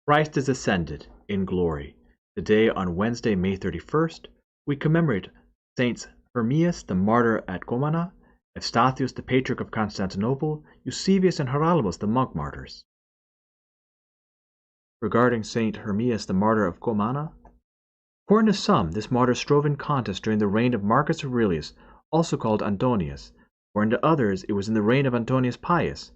Christ is ascended in glory. Today, on Wednesday, May 31st, we commemorate Saints Hermias, the martyr at Comana, Eustathios, the Patriarch of Constantinople, Eusebius, and Haralambos, the Monk-martyrs. Regarding Saint Hermias, the martyr of Comana, according to some, this martyr strove in contest during the reign of Marcus Aurelius, also called Antonius. According to others, it was in the reign of Antonius Pius.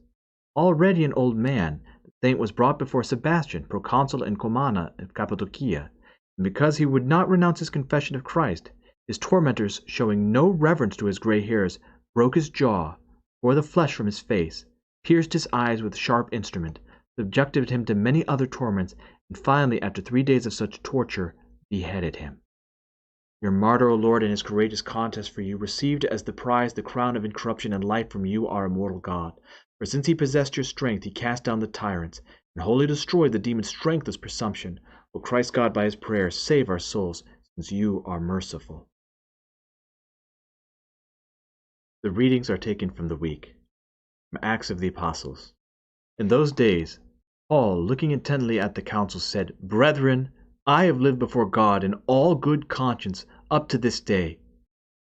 Already an old man, the saint was brought before Sebastian, proconsul in Comana of Cappadocia, and because he would not renounce his confession of Christ, his tormentors, showing no reverence to his gray hairs, broke his jaw, tore the flesh from his face, pierced his eyes with a sharp instrument, subjected him to many other torments, and finally, after 3 days of such torture, beheaded him. Your martyr, O Lord, in his courageous contest for you, received as the prize the crown of incorruption and life from you, our immortal God. For since he possessed your strength, he cast down the tyrants, and wholly destroyed the demon's strengthless presumption. O Christ God, by his prayers, save our souls, since you are merciful. The readings are taken from the week, from Acts of the Apostles. In those days, Paul, looking intently at the council, said, Brethren, I have lived before God in all good conscience up to this day.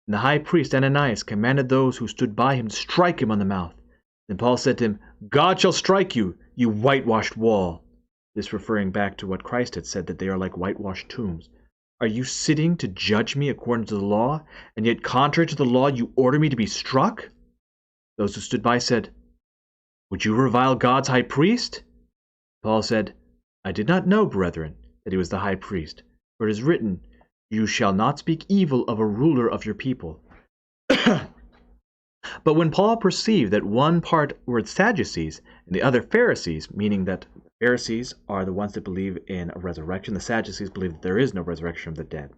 And the high priest Ananias commanded those who stood by him to strike him on the mouth. Then Paul said to him, God shall strike you, you whitewashed wall. This referring back to what Christ had said, that they are like whitewashed tombs. Are you sitting to judge me according to the law, and yet contrary to the law you order me to be struck? Those who stood by said, Would you revile God's high priest? Paul said, I did not know, brethren, that he was the high priest, for it is written, You shall not speak evil of a ruler of your people. But when Paul perceived that one part were Sadducees and the other Pharisees, meaning that the Pharisees are the ones that believe in a resurrection, the Sadducees believe that there is no resurrection of the dead,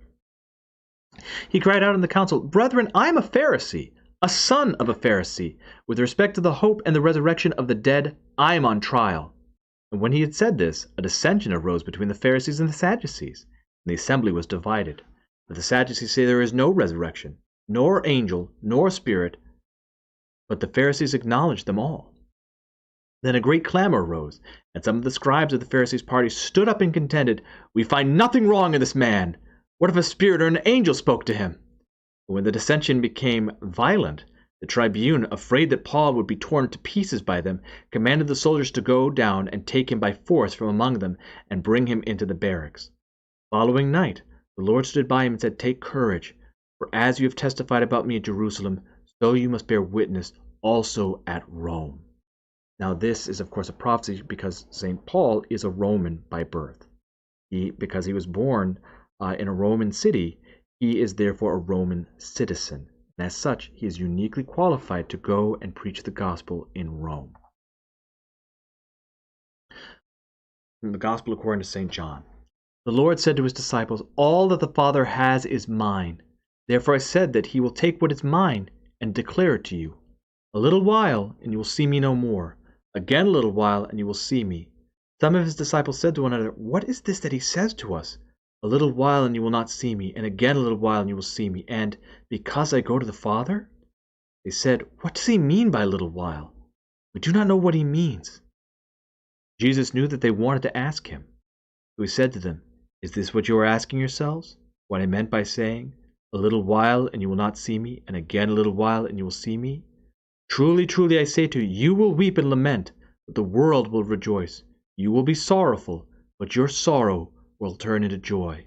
he cried out in the council, Brethren, I am a Pharisee, a son of a Pharisee. With respect to the hope and the resurrection of the dead, I am on trial. And when he had said this, a dissension arose between the Pharisees and the Sadducees, and the assembly was divided. But the Sadducees say there is no resurrection, nor angel, nor spirit, but the Pharisees acknowledged them all. Then a great clamor arose, and some of the scribes of the Pharisees' party stood up and contended, We find nothing wrong in this man. What if a spirit or an angel spoke to him? But when the dissension became violent, the tribune, afraid that Paul would be torn to pieces by them, commanded the soldiers to go down and take him by force from among them and bring him into the barracks. Following night, the Lord stood by him and said, Take courage, for as you have testified about me at Jerusalem, so you must bear witness also at Rome. Now this is, of course, a prophecy because St. Paul is a Roman by birth. Because he was born in a Roman city, he is therefore a Roman citizen. And as such, he is uniquely qualified to go and preach the gospel in Rome. From the Gospel according to St. John. The Lord said to his disciples, All that the Father has is mine. Therefore I said that he will take what is mine and declare it to you. A little while, and you will see me no more. Again a little while, and you will see me. Some of his disciples said to one another, What is this that he says to us? A little while, and you will not see me, and again a little while, and you will see me, and because I go to the Father? They said, What does he mean by a little while? We do not know what he means. Jesus knew that they wanted to ask him. So he said to them, Is this what you are asking yourselves? What I meant by saying, A little while, and you will not see me, and again a little while, and you will see me? Truly, truly, I say to you, you will weep and lament, but the world will rejoice. You will be sorrowful, but your sorrow will turn into joy.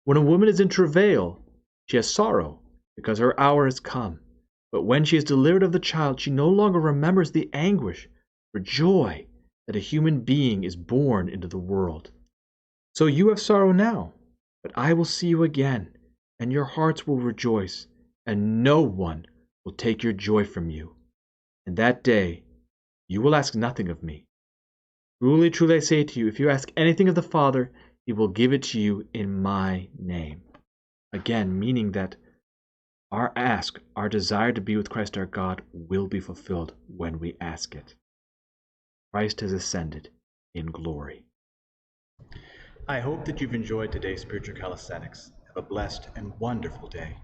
When a woman is in travail, she has sorrow, because her hour has come. But when she is delivered of the child, she no longer remembers the anguish for joy that a human being is born into the world. So you have sorrow now, but I will see you again, and your hearts will rejoice, and no one will take your joy from you. And that day you will ask nothing of me. Truly, truly, I say to you, if you ask anything of the Father, he will give it to you in my name. Again, meaning that our ask, our desire to be with Christ our God, will be fulfilled when we ask it. Christ has ascended in glory. I hope that you've enjoyed today's spiritual calisthenics. Have a blessed and wonderful day.